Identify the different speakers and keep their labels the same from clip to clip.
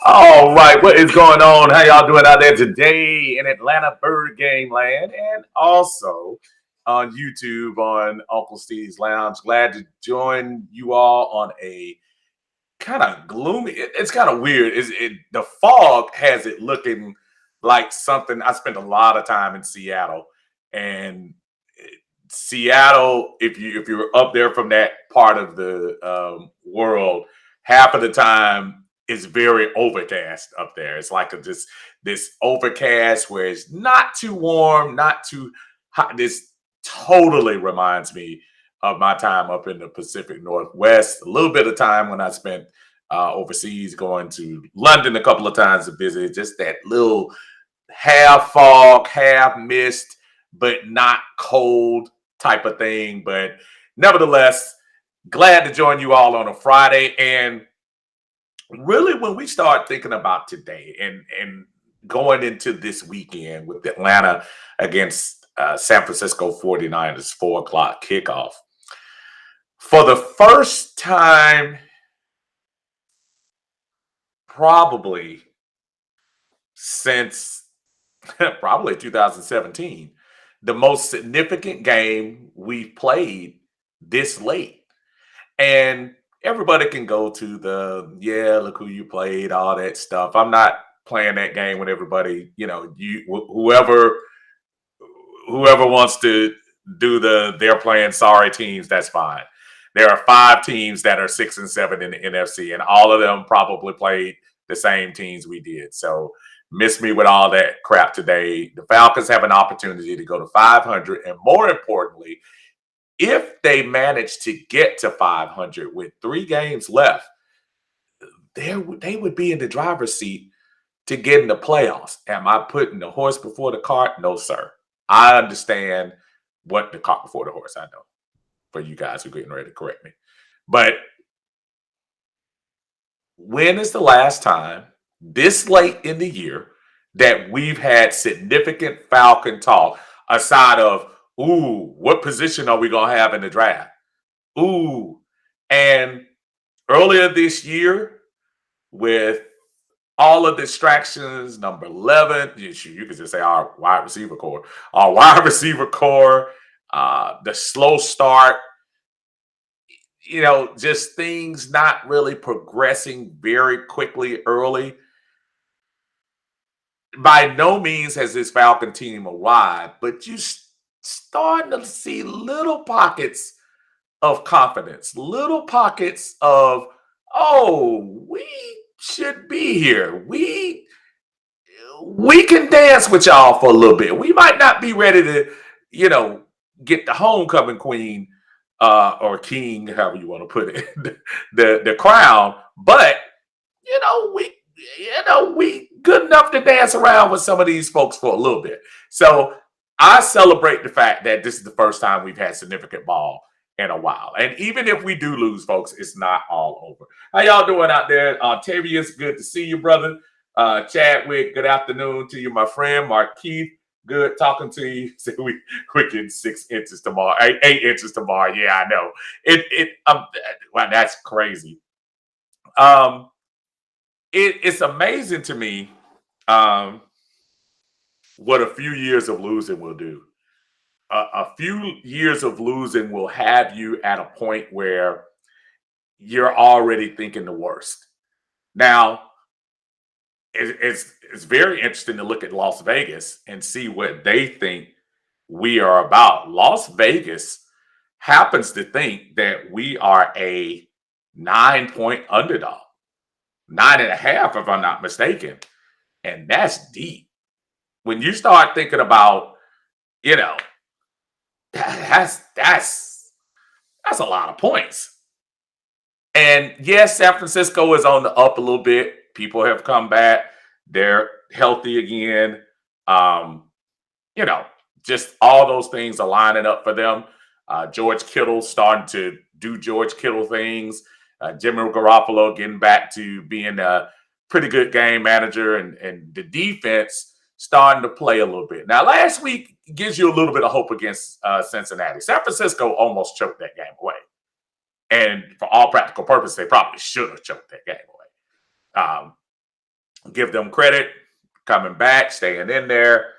Speaker 1: All right, what is going on? How y'all doing out there today in Atlanta Bird Game Land and also on YouTube on Uncle Steve's Lounge? Glad to join you all on a kind of gloomy. It's kind of weird. The fog has it looking like something. I spent a lot of time in Seattle, and Seattle, if you're up there from that part of the world, half of the time it's very overcast up there. It's like this overcast where it's not too warm, not too hot. This totally reminds me of my time up in the Pacific Northwest. A little bit of time when I spent overseas, going to London a couple of times to visit. Just that little half fog, half mist, but not cold type of thing. But nevertheless, glad to join you all on a Friday. And really, when we start thinking about today and going into this weekend with Atlanta against San Francisco 49ers, 4 o'clock kickoff, for the first time probably since probably 2017, the most significant game we've played this late. And everybody can go to look who you played, all that stuff. I'm not playing that game with everybody. Whoever wants to do they're playing sorry teams, that's fine. There are 5 teams that are 6 and 7 in the NFC, and all of them probably played the same teams we did. So miss me with all that crap today. The Falcons have an opportunity to go to 500, and more importantly, if they manage to get to 500 with 3 games left, they would be in the driver's seat to get in the playoffs. Am I putting the horse before the cart? No, sir. I understand what the cart before the horse. I know, for you guys who are getting ready to correct me. But when is the last time this late in the year that we've had significant Falcon talk aside of, ooh, what position are we going to have in the draft? Ooh. And earlier this year, with all of the distractions, number 11, you could just say our wide receiver core. Our wide receiver core, the slow start, just things not really progressing very quickly early. By no means has this Falcon team arrived, but you starting to see little pockets of confidence, little pockets of, oh, we should be here. We can dance with y'all for a little bit. We might not be ready to, get the homecoming queen or king, however you want to put it, the crown, but we good enough to dance around with some of these folks for a little bit. So I celebrate the fact that this is the first time we've had significant ball in a while. And even if we do lose, folks, it's not all over. How y'all doing out there? Tavius, good to see you, brother. Chadwick, good afternoon to you, my friend. Markeith, Good talking to you. So we're getting 6 inches tomorrow, 8 inches tomorrow. Yeah, I know. Wow, that's crazy. It's amazing to me um, what a few years of losing will do. A few years of losing will have you at a point where you're already thinking the worst. Now, it's very interesting to look at Las Vegas and see what they think we are about. Las Vegas happens to think that we are a 9 point underdog, 9.5, if I'm not mistaken. And that's deep. When you start thinking about, you know, that's a lot of points. And yes, San Francisco is on the up a little bit. People have come back. They're healthy again. Um, you know, just all those things are lining up for them. George Kittle starting to do George Kittle things. Jimmy Garoppolo getting back to being a pretty good game manager, and the defense starting to play a little bit. Now, last week gives you a little bit of hope against Cincinnati. San Francisco almost choked that game away. And for all practical purposes, they probably should have choked that game away. Give them credit, coming back, staying in there.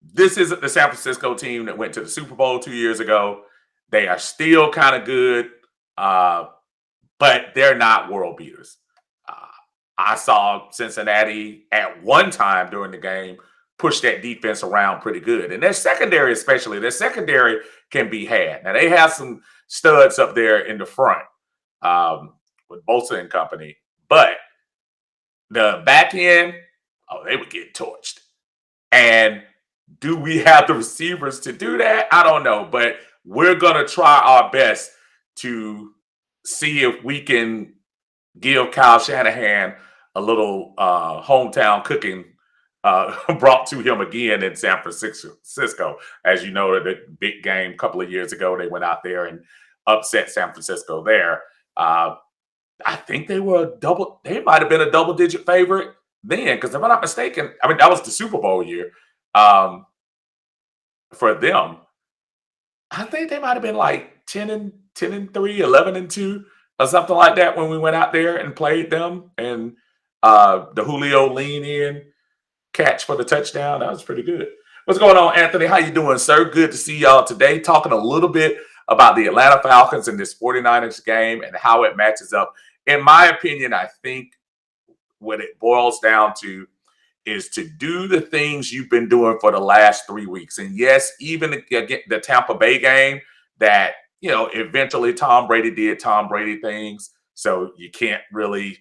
Speaker 1: This isn't the San Francisco team that went to the Super Bowl 2 years ago. They are still kind of good, but they're not world beaters. I saw Cincinnati at one time during the game push that defense around pretty good. And their secondary, especially, their secondary can be had. Now, they have some studs up there in the front with Bosa and company, but the back end, they would get torched. And do we have the receivers to do that? I don't know, but we're going to try our best to see if we can give Kyle Shanahan a little hometown cooking brought to him again in San Francisco. As you know, the big game a couple of years ago, they went out there and upset San Francisco there. I think they might have been a double-digit favorite then, because if I'm not mistaken, I mean, that was the Super Bowl year for them. I think they might have been like 10-3, 11-2, or something like that when we went out there and played them. And the Julio lean in catch for the touchdown, that was pretty good. What's going on, Anthony? How you doing, sir? Good to see y'all today. Talking a little bit about the Atlanta Falcons and this 49ers game and how it matches up. In my opinion, I think what it boils down to is to do the things you've been doing for the last 3 weeks. And yes, even the Tampa Bay game that, eventually Tom Brady did Tom Brady things. So you can't really,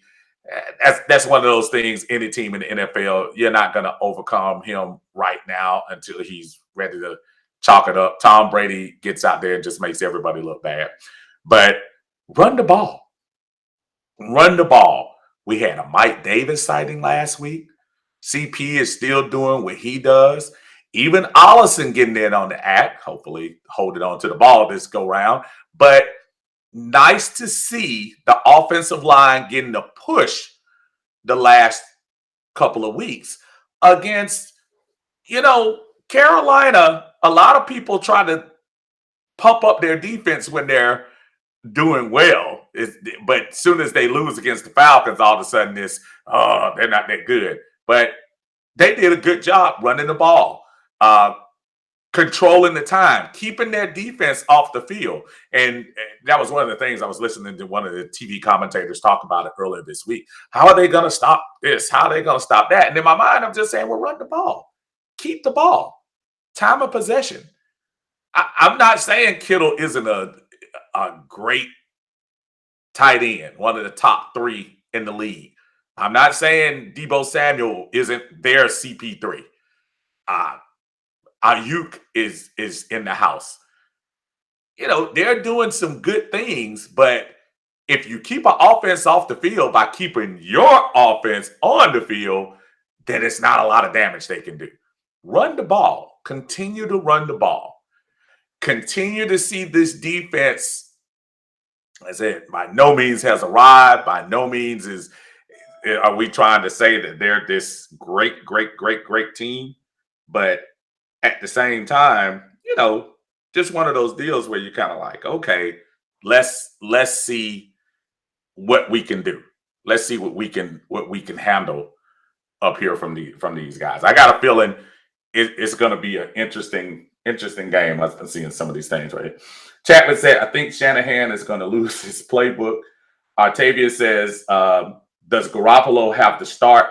Speaker 1: that's one of those things, any team in the NFL, you're not going to overcome him right now until he's ready to chalk it up. Tom Brady gets out there and just makes everybody look bad. But run the ball. Run the ball. We had a Mike Davis sighting last week. CP is still doing what he does. Even Allison getting in on the act, hopefully holding on to the ball this go round. But nice to see the offensive line getting the push the last couple of weeks against, Carolina. A lot of people try to pump up their defense when they're doing well. But as soon as they lose against the Falcons, all of a sudden they're not that good. But they did a good job running the ball, controlling the time, keeping their defense off the field. And that was one of the things I was listening to one of the TV commentators talk about it earlier this week. How are they going to stop this? How are they going to stop that? And in my mind, I'm just saying, well, run the ball. Keep the ball. Time of possession. I'm not saying Kittle isn't a great tight end, one of the top 3 in the league. I'm not saying Deebo Samuel isn't their CP3. Ayuk is in the house. They're doing some good things, but if you keep an offense off the field by keeping your offense on the field, then it's not a lot of damage they can do. Run the ball. Continue to run the ball. Continue to see this defense, as I said, by no means has arrived, by no means is are we trying to say that they're this great, great, great, great team? But at the same time, just one of those deals where you're kind of like, okay, let's see what we can do. Let's see what we can handle up here from these guys. I got a feeling it's going to be an interesting game. I'm seeing some of these things right here. Chapman said, I think Shanahan is going to lose his playbook. Artavia says, does Garoppolo have to start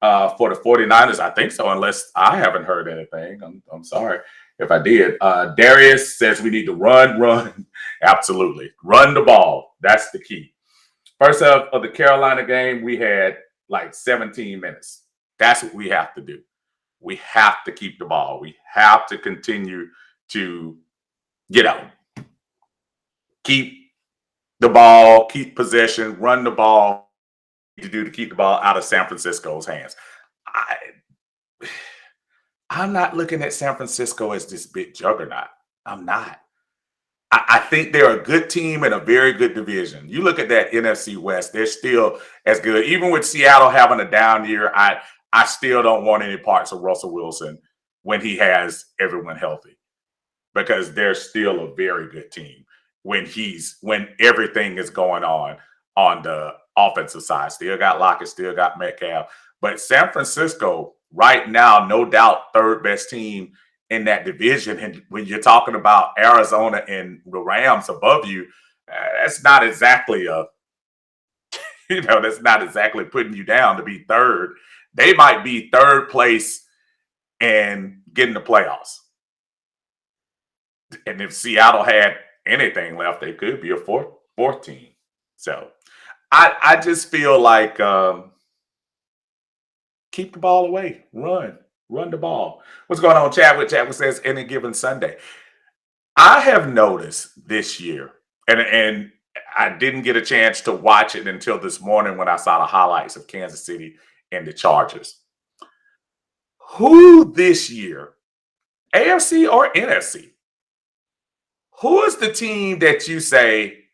Speaker 1: for the 49ers? I think so, unless I haven't heard anything. I'm sorry if I did. Darius says we need to run. Absolutely. Run the ball. That's the key. First half of the Carolina game, we had like 17 minutes. That's what we have to do. We have to keep the ball. We have to continue to get out. Keep the ball, keep possession, run the ball to do to keep the ball out of San Francisco's hands. I'm not looking at San Francisco as this big juggernaut. I'm not. I think they're a good team in a very good division. You look at that NFC West, they're still as good. Even with Seattle having a down year, I still don't want any parts of Russell Wilson when he has everyone healthy, because they're still a very good team when everything is going on the offensive side. Still got Lockett, still got Metcalf. But San Francisco right now, no doubt, third best team in that division. And when you're talking about Arizona and the Rams above you, that's not exactly that's not exactly putting you down to be third. They might be third place and getting the playoffs. And if Seattle had anything left, they could be a fourth team. So I just feel like keep the ball away, run the ball. What's going on, Chadwick? Chadwick says any given Sunday. I have noticed this year, and I didn't get a chance to watch it until this morning when I saw the highlights of Kansas City and the Chargers. Who this year, AFC or NFC, who is the team that you say,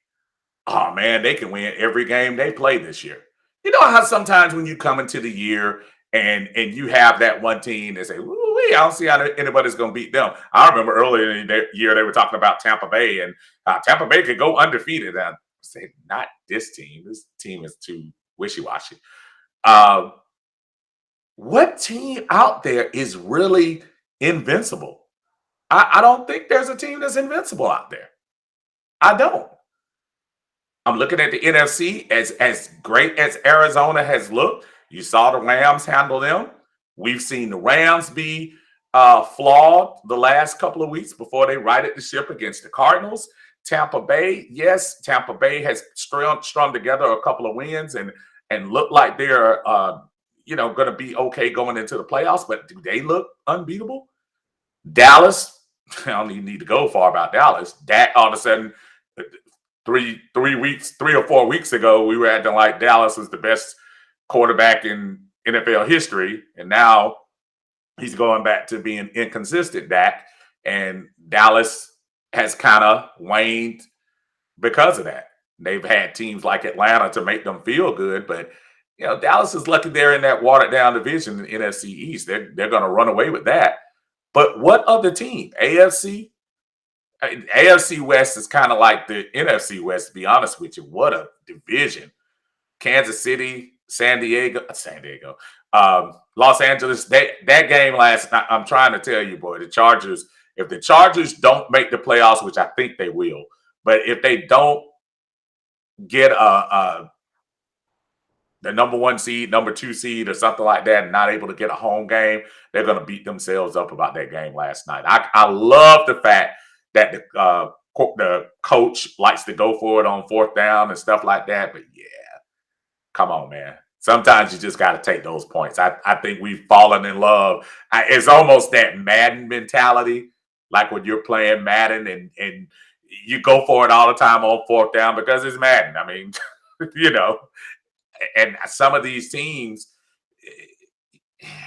Speaker 1: oh man, they can win every game they play this year? You know how sometimes when you come into the year and you have that one team that say, I don't see how anybody's going to beat them. I remember earlier in the year they were talking about Tampa Bay, and Tampa Bay could go undefeated. And I said, not this team. This team is too wishy-washy. What team out there is really invincible? I don't think there's a team that's invincible out there. I don't. I'm looking at the NFC. As great as Arizona has looked, you saw the Rams handle them. We've seen the Rams be flawed the last couple of weeks before they righted the ship against the Cardinals. Tampa Bay, yes, Tampa Bay has strung together a couple of wins and look like they're going to be okay going into the playoffs. But do they look unbeatable? Dallas, I don't even need to go far about Dallas. Dak, all of a sudden, 3 or 4 weeks ago, we were acting like Dallas was the best quarterback in NFL history, and now he's going back to being inconsistent, Dak, and Dallas has kind of waned because of that. They've had teams like Atlanta to make them feel good, but Dallas is lucky they're in that watered down division in NFC East. They're going to run away with that. But what other team? AFC? AFC West is kind of like the NFC West, to be honest with you. What a division. Kansas City, San Diego, Los Angeles. That game last night, I'm trying to tell you, boy, the Chargers, if the Chargers don't make the playoffs, which I think they will, but if they don't get the number 1 seed, number 2 seed, or something like that, and not able to get a home game, they're going to beat themselves up about that game last night. I love the fact that the coach likes to go for it on 4th down and stuff like that. But yeah, come on, man. Sometimes you just got to take those points. I think we've fallen in love. It's almost that Madden mentality, like when you're playing Madden and you go for it all the time on 4th down because it's Madden. I mean, and some of these teams,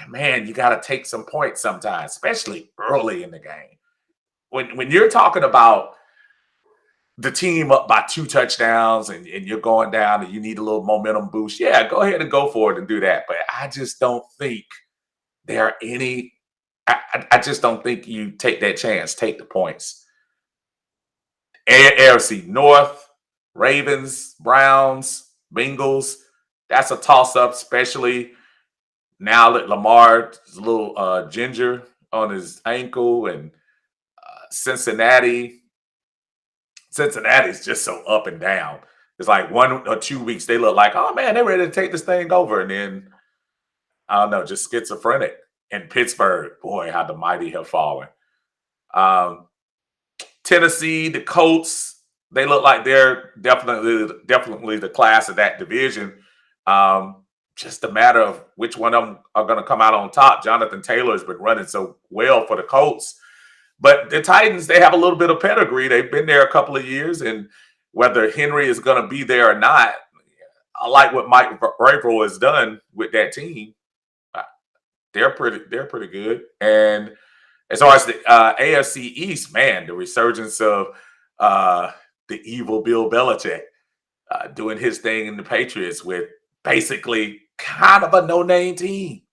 Speaker 1: man, you got to take some points sometimes, especially early in the game. When you're talking about the team up by 2 touchdowns and you're going down and you need a little momentum boost, yeah, go ahead and go for it and do that. But I just don't think there are any. I just don't think you take that chance. Take the points. AFC North, Ravens, Browns, Bengals. That's a toss-up, especially now that Lamar is a little ginger on his ankle, and Cincinnati's just so up and down. It's like 1 or 2 weeks they look like, oh man, they're ready to take this thing over, and then I don't know, just schizophrenic. And Pittsburgh, boy, how the mighty have fallen. Tennessee, the Colts, they look like they're definitely the class of that division. Just a matter of which one of them are going to come out on top. Jonathan Taylor has been running so well for the Colts. But the Titans, they have a little bit of pedigree. They've been there a couple of years, and whether Henry is going to be there or not, I like what Mike Vrabel has done with that team. They're pretty good. And as far as the AFC East, man, the resurgence of the evil Bill Belichick doing his thing in the Patriots with basically kind of a no-name team.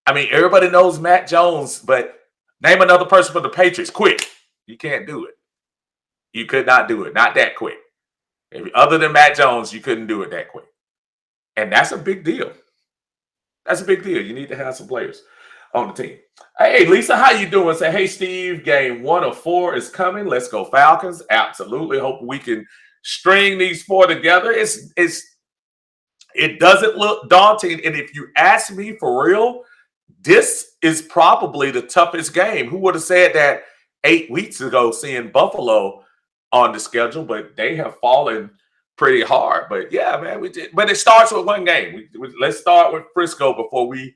Speaker 1: I mean, everybody knows Matt Jones, but name another person for the Patriots quick. You can't do it. You could not do it. Not that quick. Other than Matt Jones, you couldn't do it that quick. And that's a big deal. That's a big deal. You need to have some players on the team. Hey, Lisa, how you doing? Say, hey, Steve, game 1 of 4 is coming. Let's go Falcons. Absolutely. Hope we can string these 4 together. It doesn't look daunting. And if you ask me for real, this is probably the toughest game. Who would have said that 8 weeks ago, seeing Buffalo on the schedule, but they have fallen pretty hard. But yeah, man, we did. But it starts with one game. Let's start with Frisco before we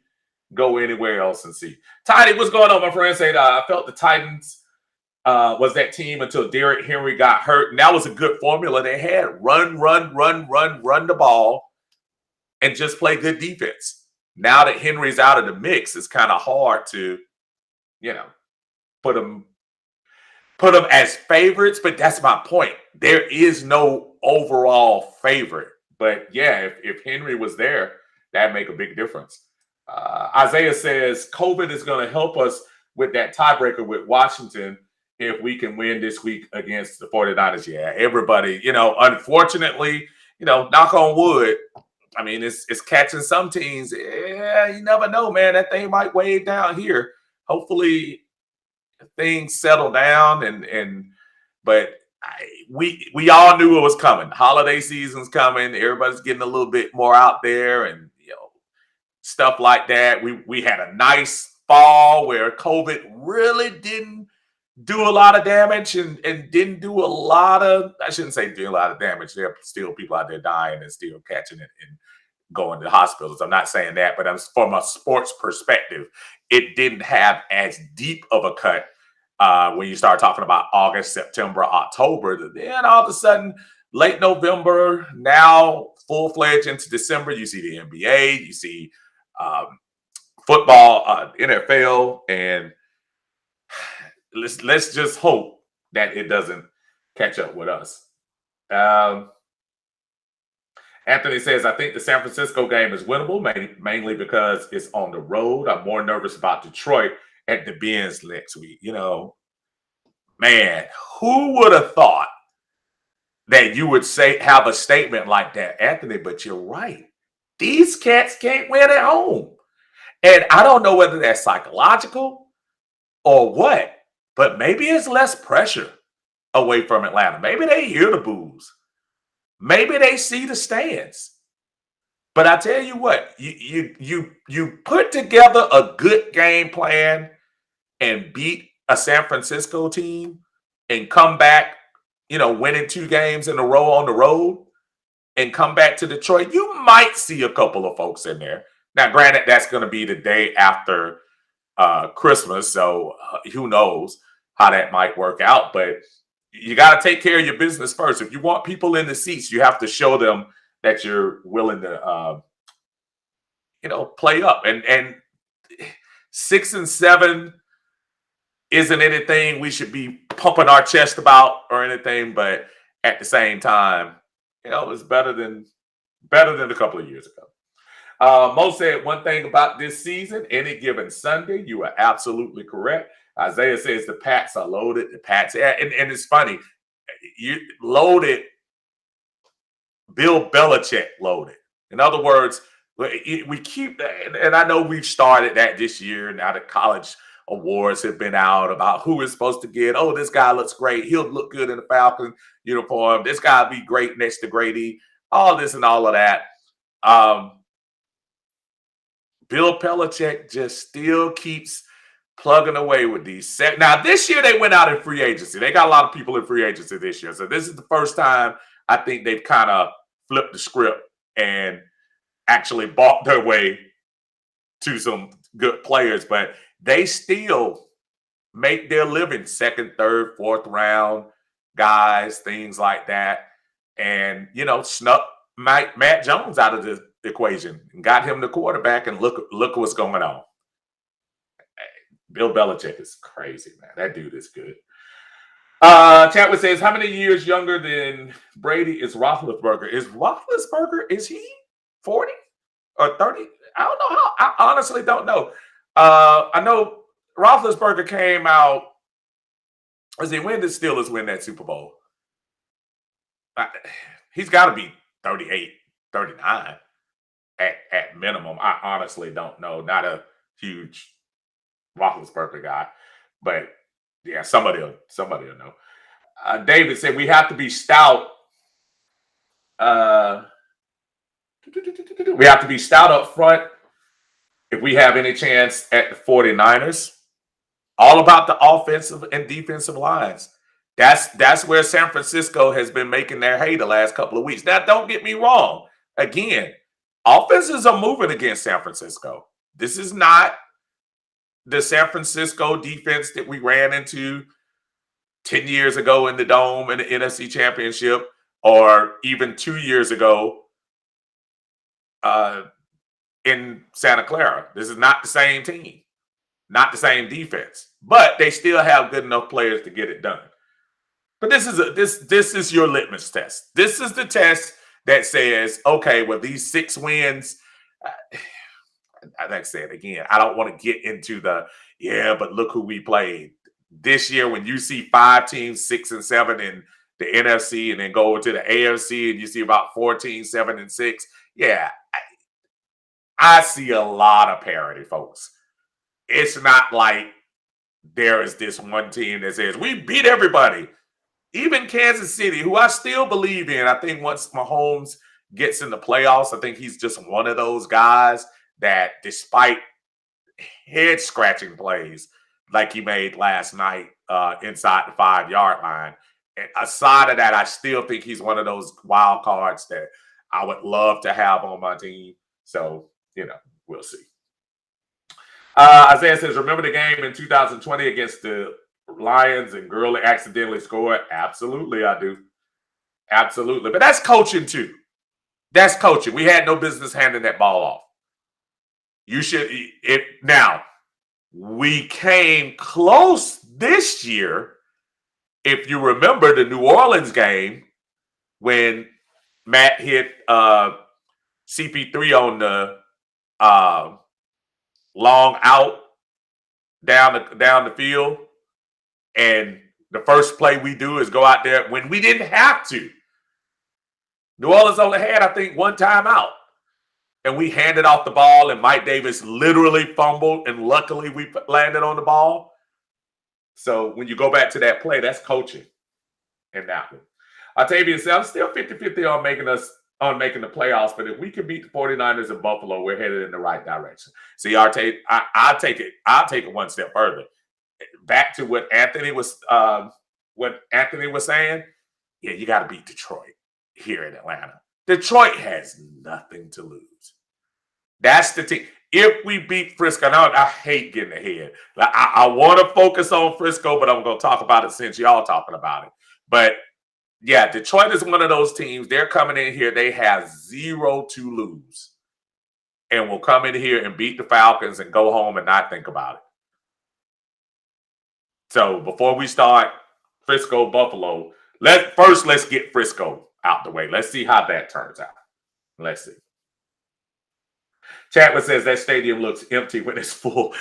Speaker 1: go anywhere else and see. Tiny, what's going on, my friend? Said I felt the Titans was that team until Derrick Henry got hurt, and that was a good formula they had: run the ball, and just play good defense. Now that Henry's out of the mix, it's kind of hard to, put them as favorites. But that's my point. There is no overall favorite. But yeah, if Henry was there, that'd make a big difference. Isaiah says COVID is going to help us with that tiebreaker with Washington if we can win this week against the 49ers. Yeah, everybody, unfortunately, knock on wood. I mean, it's catching some teams. Yeah, you never know, man. That thing might weigh down here. Hopefully things settle down but we all knew it was coming. Holiday season's coming. Everybody's getting a little bit more out there and stuff like that. We had a nice fall where COVID really didn't do a lot of damage and didn't do a lot of, I shouldn't say do a lot of damage. There are still people out there dying and still catching it and going to hospitals. I'm not saying that, but from a sports perspective, it didn't have as deep of a cut when you start talking about August, September, October. Then all of a sudden, late November, now full-fledged into December, you see the NBA, you see football, NFL, and let's just hope that it doesn't catch up with us. Anthony says, I think the San Francisco game is winnable, mainly because it's on the road. I'm more nervous about Detroit at the Benz next week. Man, who would have thought that you would have a statement like that, Anthony? But you're right. These cats can't win at home. And I don't know whether that's psychological or what, but maybe it's less pressure away from Atlanta. Maybe they hear the boos. Maybe they see the stands. But I tell you what, you put together a good game plan and beat a San Francisco team and come back, winning 2 games in a row on the road and come back to Detroit, you might see a couple of folks in there. Now, granted, that's going to be the day after Christmas, so who knows how that might work out. But you got to take care of your business first. If you want people in the seats, you have to show them that you're willing to, play up. And 6-7 isn't anything we should be pumping our chest about or anything, but at the same time, it's better than a couple of years ago. Mo said one thing about this season, any given Sunday, you are absolutely correct. Isaiah says the Pats are loaded. The Pats, and it's funny, you loaded. Bill Belichick loaded. In other words, we keep, and I know we've started that this year. Now the college awards have been out about who is supposed to get. Oh, this guy looks great. He'll look good in the Falcons uniform. This guy will be great next to Grady. All this and all of that. Bill Belichick just still keeps plugging away with these. Now, this year they went out in free agency. They got a lot of people in free agency this year. So this is the first time I think they've kind of flipped the script and actually bought their way to some good players. But they still make their living second, third, fourth round guys, things like that. And, snuck Matt Jones out of the equation and got him the quarterback, and look what's going on. Bill Belichick is crazy, man. That dude is good. Chatwood says, how many years younger than Brady is Roethlisberger? Is he 40 or 30? I don't know how. I honestly don't know. I know Roethlisberger came out. When did Steelers win that Super Bowl? He's got to be 38, 39 at minimum. I honestly don't know. Not a huge Roethlisberger guy, but yeah, somebody will know. David said we have to be stout. We have to be stout up front if we have any chance at the 49ers. All about the offensive and defensive lines. That's where San Francisco has been making their hay the last couple of weeks. Now, don't get me wrong. Again, offenses are moving against San Francisco. This is not the San Francisco defense that we ran into 10 years ago in the Dome in the NFC Championship, or even 2 years ago in Santa Clara. This is not the same team, not the same defense, but they still have good enough players to get it done. But this is your litmus test. This is the test that says, okay, well, these 6 wins. Like I said again, I don't want to get into but look who we played this year. When you see 5 teams, 6 and 7 in the NFC, and then go over to the AFC and you see about 4 teams, 7 and 6. Yeah, I see a lot of parity, folks. It's not like there is this one team that says we beat everybody. Even Kansas City, who I still believe in. I think once Mahomes gets in the playoffs, I think he's just one of those guys that, despite head-scratching plays like he made last night inside the 5-yard line, and aside of that, I still think he's one of those wild cards that I would love to have on my team. So, we'll see. Isaiah says, remember the game in 2020 against the Lions and Gurley accidentally scored? Absolutely, I do. Absolutely. But that's coaching too. That's coaching. We had no business handing that ball off. Now, we came close this year. If you remember the New Orleans game when Matt hit CP3 on the long out down the field, and the first play we do is go out there when we didn't have to. New Orleans only had, I think, 1 timeout. And we handed off the ball, and Mike Davis literally fumbled, and luckily we landed on the ball. So when you go back to that play, that's coaching in that one. Octavian said, I'm still 50-50 on making the playoffs, but if we can beat the 49ers in Buffalo, we're headed in the right direction. See, I'll take it one step further. Back to what Anthony was saying. Yeah, you got to beat Detroit here in Atlanta. Detroit has nothing to lose. That's the team. If we beat Frisco, now I hate getting ahead. I want to focus on Frisco, but I'm going to talk about it since y'all talking about it. But yeah, Detroit is one of those teams. They're coming in here. They have 0 to lose, and will come in here and beat the Falcons and go home and not think about it. So before we start Frisco, Buffalo, Let's get Frisco out the way. Let's see how that turns out. Let's see. Chapman says that stadium looks empty when it's full.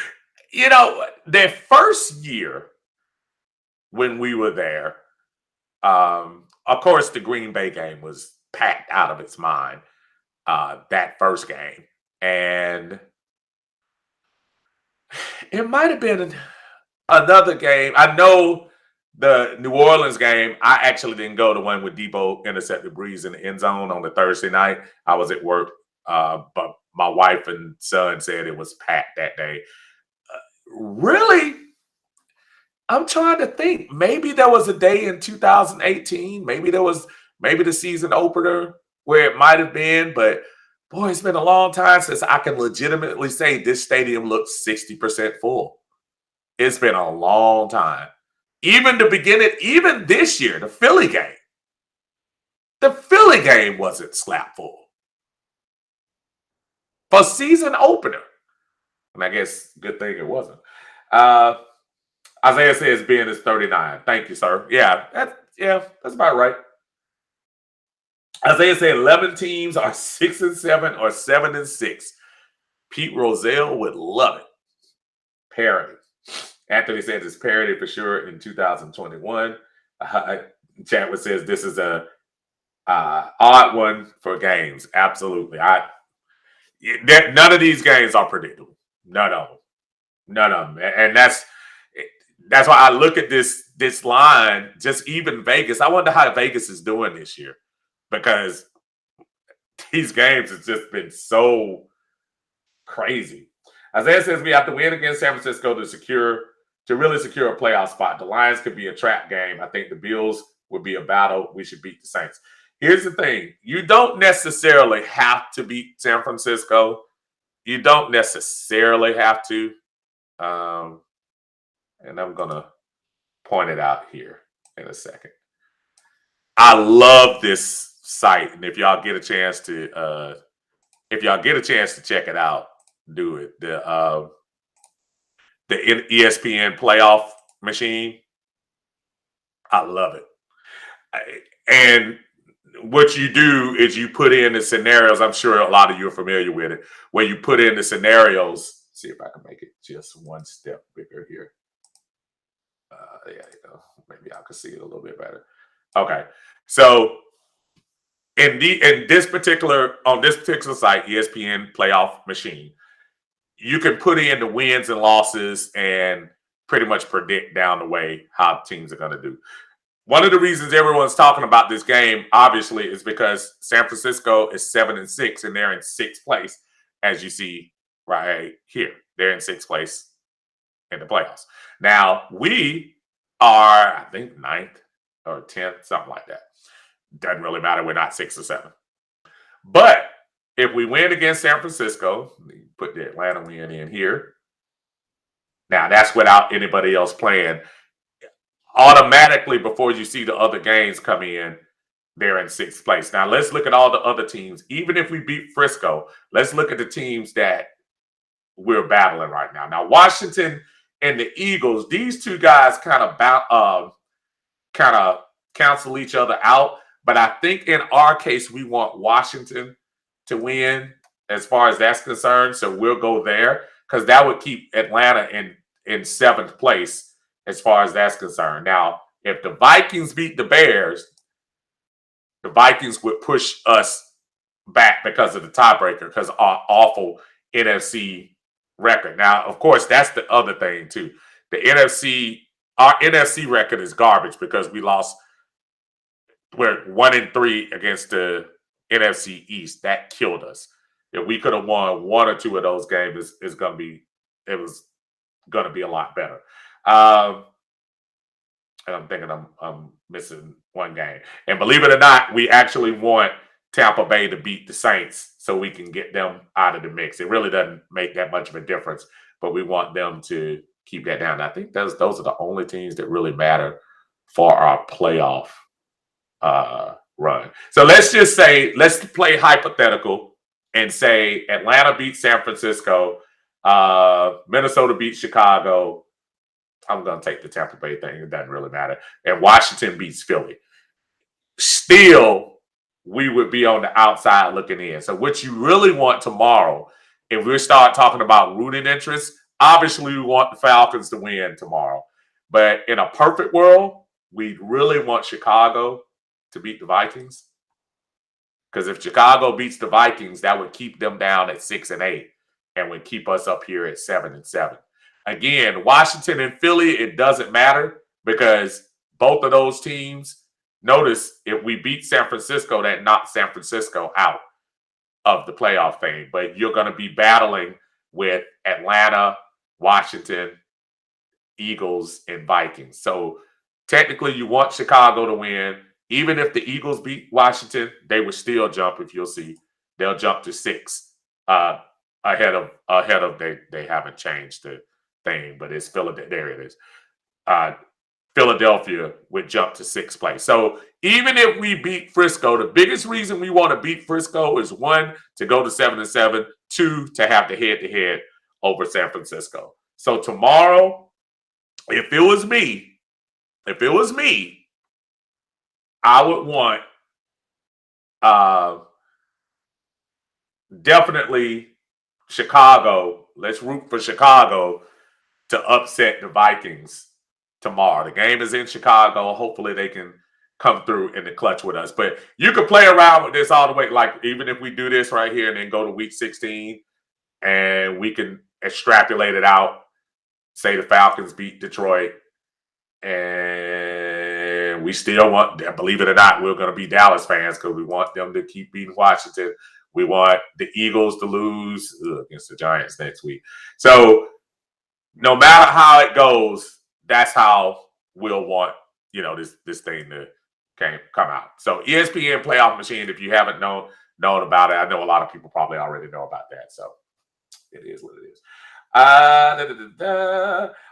Speaker 1: You know, their first year when we were there, of course, the Green Bay game was packed out of its mind. That first game, and it might have been another game. I know the New Orleans game. I actually didn't go to one with Debo intercepted Breeze in the end zone on the Thursday night. I was at work, but my wife and son said it was packed that day. Really? I'm trying to think. Maybe there was a day in 2018. Maybe the season opener where it might have been. But boy, it's been a long time since I can legitimately say this stadium looks 60% full. It's been a long time. Even this year, the Philly game. The Philly game wasn't slap full. For season opener. And I guess good thing it wasn't. Isaiah says Ben is 39. Thank you, sir. Yeah, that's about right. Isaiah said 11 teams are 6-7 or 7-6. Pete Rozelle would love it. Parody. Anthony says it's parody for sure in 2021. Chadwick says this is a odd one for games. Absolutely. None of these games are predictable. None of them. And that's why I look at this line, just even Vegas. I wonder how Vegas is doing this year, because these games have just been so crazy. Isaiah says we have to win against San Francisco to really secure a playoff spot. The Lions could be a trap game. I think the Bills would be a battle. We should beat the Saints. Here's the thing. You don't necessarily have to beat San Francisco. You don't necessarily have to. And I'm going to point it out here in a second. I love this site. And if y'all get a chance to check it out, do it. The ESPN playoff machine. I love it. And what you do is you put in the scenarios. I'm sure a lot of you are familiar with it, where you put in the scenarios. See if I can make it just one step bigger here. There you go. Maybe I can see it a little bit better. Okay. So on this particular site, ESPN playoff machine, you can put in the wins and losses and pretty much predict down the way how teams are going to do. One of the reasons everyone's talking about this game, obviously, is because San Francisco is 7-6 and they're in sixth place, as you see right here. They're in sixth place in the playoffs. Now, we are, I think, 9th or 10th, something like that. Doesn't really matter. We're not 6 or 7. But if we win against San Francisco, put the Atlanta win in here. Now, that's without anybody else playing. Automatically, before you see the other games come in, they're in sixth place. Now, let's look at all the other teams. Even if we beat Frisco, let's look at the teams that we're battling right now. Now, Washington and the Eagles, these two guys kind of cancel each other out. But I think in our case, we want Washington to win as far as that's concerned. So we'll go there, because that would keep Atlanta in seventh place as far as that's concerned. Now, if the Vikings beat the Bears, the Vikings would push us back because of the tiebreaker, because of our awful NFC record. Now, of course, that's the other thing too. Our NFC record is garbage because we're 1-3 against the NFC East. That killed us. If we could have won one or two of those games, it was going to be a lot better. And I'm thinking I'm missing one game. And believe it or not, we actually want Tampa Bay to beat the Saints so we can get them out of the mix. It really doesn't make that much of a difference, but we want them to keep that down. I think those are the only teams that really matter for our playoff run. So let's just say, let's play hypothetical and say Atlanta beats San Francisco, Minnesota beats Chicago. I'm going to take the Tampa Bay thing. It doesn't really matter. And Washington beats Philly. still we would be on the outside looking in. So what you really want tomorrow, if we start talking about rooting interest, obviously we want the Falcons to win tomorrow. But in a perfect world, we really want Chicago to beat the Vikings. Because if Chicago beats the Vikings, that would keep them down at 6-8 and would keep us up here at 7-7. Again, Washington and Philly, it doesn't matter because both of those teams, notice if we beat San Francisco, that knocks San Francisco out of the playoff thing. But you're going to be battling with Atlanta, Washington, Eagles, and Vikings. So technically you want Chicago to win. Even if the Eagles beat Washington, they would still jump. If you'll see, they'll jump to 6 ahead of they haven't changed the thing, but it's Philadelphia. There it is. Philadelphia would jump to 6th place. So even if we beat Frisco, the biggest reason we want to beat Frisco is 1, to go to 7-7, 2, to have the head-to-head over San Francisco. So tomorrow, if it was me, I would want definitely Chicago. Let's root for Chicago to upset the Vikings tomorrow. The game is in Chicago. Hopefully they can come through in the clutch with us. But you can play around with this all the way. Like even if we do this right here and then go to week 16 and we can extrapolate it out, say the Falcons beat Detroit and we still want, believe it or not, we're going to be Dallas fans because we want them to keep beating Washington. We want the Eagles to lose against the Giants next week. So no matter how it goes, that's how we'll want, this thing to come out. So ESPN Playoff Machine, if you haven't known about it, I know a lot of people probably already know about that. So it is what it is.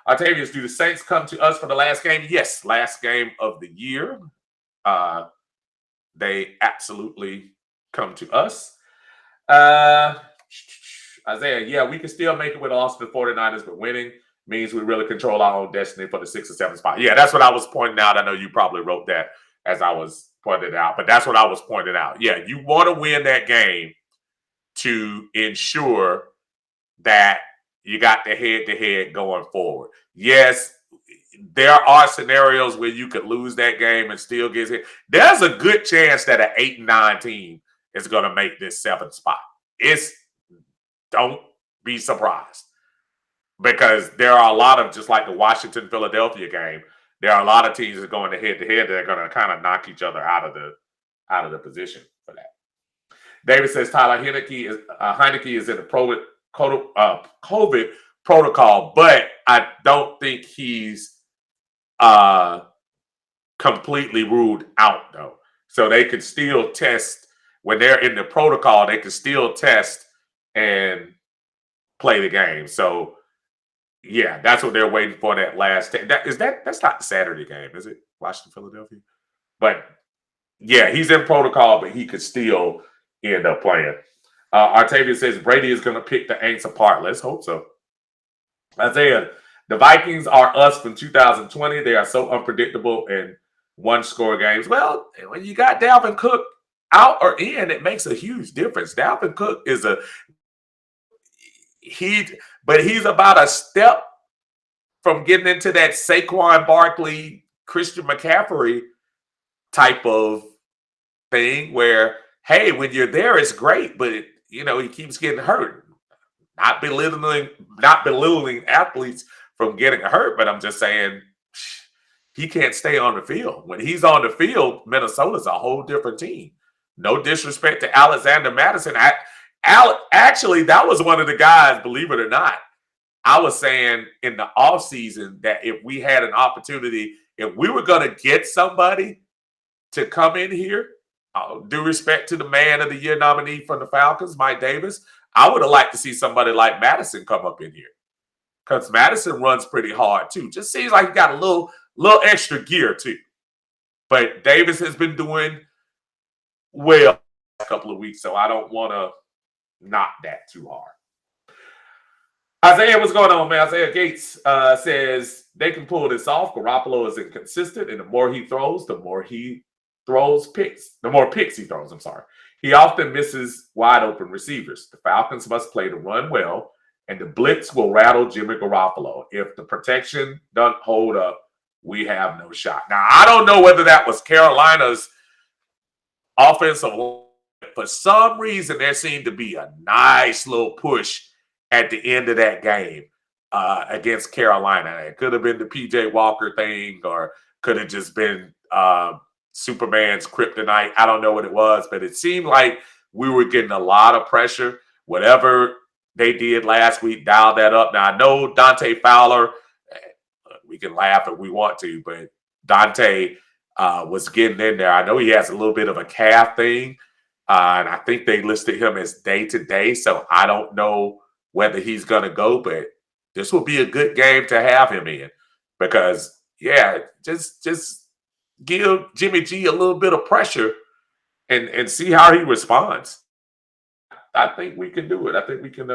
Speaker 1: Octavius, do the Saints come to us for the last game? Yes, last game of the year. They absolutely come to us. Isaiah, yeah, we can still make it with a loss to the 49ers, but winning means we really control our own destiny for the 6th or 7th spot. Yeah, that's what I was pointing out. I know you probably wrote that as I was pointing it out, but that's what I was pointing out. Yeah, you want to win that game to ensure that you got the head-to-head going forward. Yes, there are scenarios where you could lose that game and still get hit. There's a good chance that an 8-9 team is going to make this 7th spot. Don't be surprised. Because there are a lot of, just like the Washington-Philadelphia game, there are a lot of teams that are going to head-to-head that are going to kind of knock each other out of the position for that. David says Tyler Heineke is in the COVID protocol, but I don't think he's completely ruled out, though. So they could still test when they're in the protocol. They could still test and play the game. So yeah, that's what they're waiting for. That last that's not the Saturday game, is it? Washington, Philadelphia. But yeah, he's in protocol, but he could still end up playing. Artavia says Brady is going to pick the Aints apart. Let's hope so. Isaiah, the Vikings are us from 2020. They are so unpredictable in one-score games. Well, when you got Dalvin Cook out or in, it makes a huge difference. Dalvin Cook is he's about a step from getting into that Saquon Barkley, Christian McCaffrey type of thing where, hey, when you're there, it's great, but he keeps getting hurt. Not belittling athletes from getting hurt, but I'm just saying he can't stay on the field. When he's on the field, Minnesota's a whole different team. No disrespect to Alexander Madison. Actually, that was one of the guys, believe it or not, I was saying in the offseason that if we had an opportunity, if we were going to get somebody to come in here, due respect to the man of the year nominee from the Falcons, Mike Davis, I would have liked to see somebody like Madison come up in here. Because Madison runs pretty hard too. Just seems like he got a little extra gear too. But Davis has been doing well a couple of weeks, so I don't want to knock that too hard. Isaiah, what's going on, man? Isaiah Gates says they can pull this off. Garoppolo is inconsistent, and the more he throws, the more he throws picks, the more picks he throws, I'm sorry. He often misses wide open receivers. The Falcons must play to run well, and the blitz will rattle Jimmy Garoppolo. If the protection doesn't hold up, we have no shot. Now, I don't know whether that was Carolina's offensive line. For some reason, there seemed to be a nice little push at the end of that game against Carolina. It could have been the PJ Walker thing, or could have just been Superman's kryptonite. I don't know what it was, but it seemed like we were getting a lot of pressure. Whatever they did last week, dialed that up. Now, I know Dante Fowler, we can laugh if we want to, but Dante was getting in there. I know he has a little bit of a calf thing, and I think they listed him as day-to-day, so I don't know whether he's going to go, but this will be a good game to have him in because, yeah, just give Jimmy G a little bit of pressure and see how he responds. I think we can do it. I think we can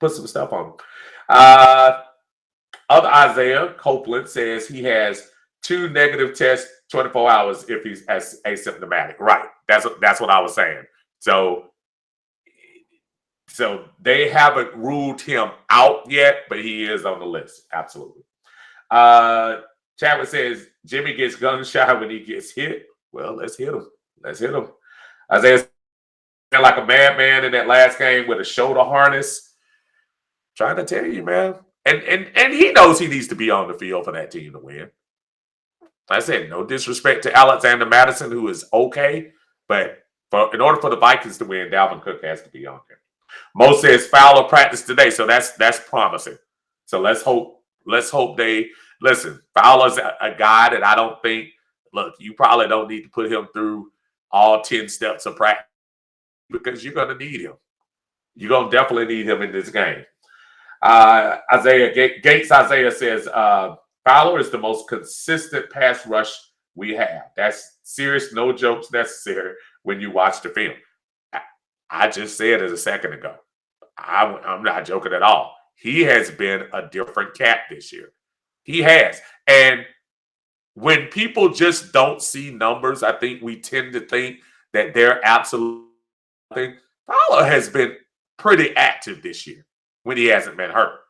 Speaker 1: put some stuff on him. Other Isaiah Copeland says he has 2 negative tests 24 hours if he's asymptomatic. Right. That's what I was saying. So they haven't ruled him out yet, but he is on the list. Absolutely. Chadwick says Jimmy gets gun shy when he gets hit. Well, let's hit him. Isaiah like a madman in that last game with a shoulder harness. Trying to tell you, man. And he knows he needs to be on the field for that team to win. I said, no disrespect to Alexander Madison, who is okay, but in order for the Vikings to win, Dalvin Cook has to be on there. Mo says Fowler practiced today, so that's promising. So let's hope they listen. Fowler's a guy that I don't think. Look, you probably don't need to put him through all 10 steps of practice because you're going to need him. You're going to definitely need him in this game. Isaiah says Fowler is the most consistent pass rush we have. That's serious, no jokes necessary when you watch the film. I just said it a second ago. I'm not joking at all. He has been a different cat this year. He has. And when people just don't see numbers, I think we tend to think that they're absolutely. Fowler has been pretty active this year when he hasn't been hurt.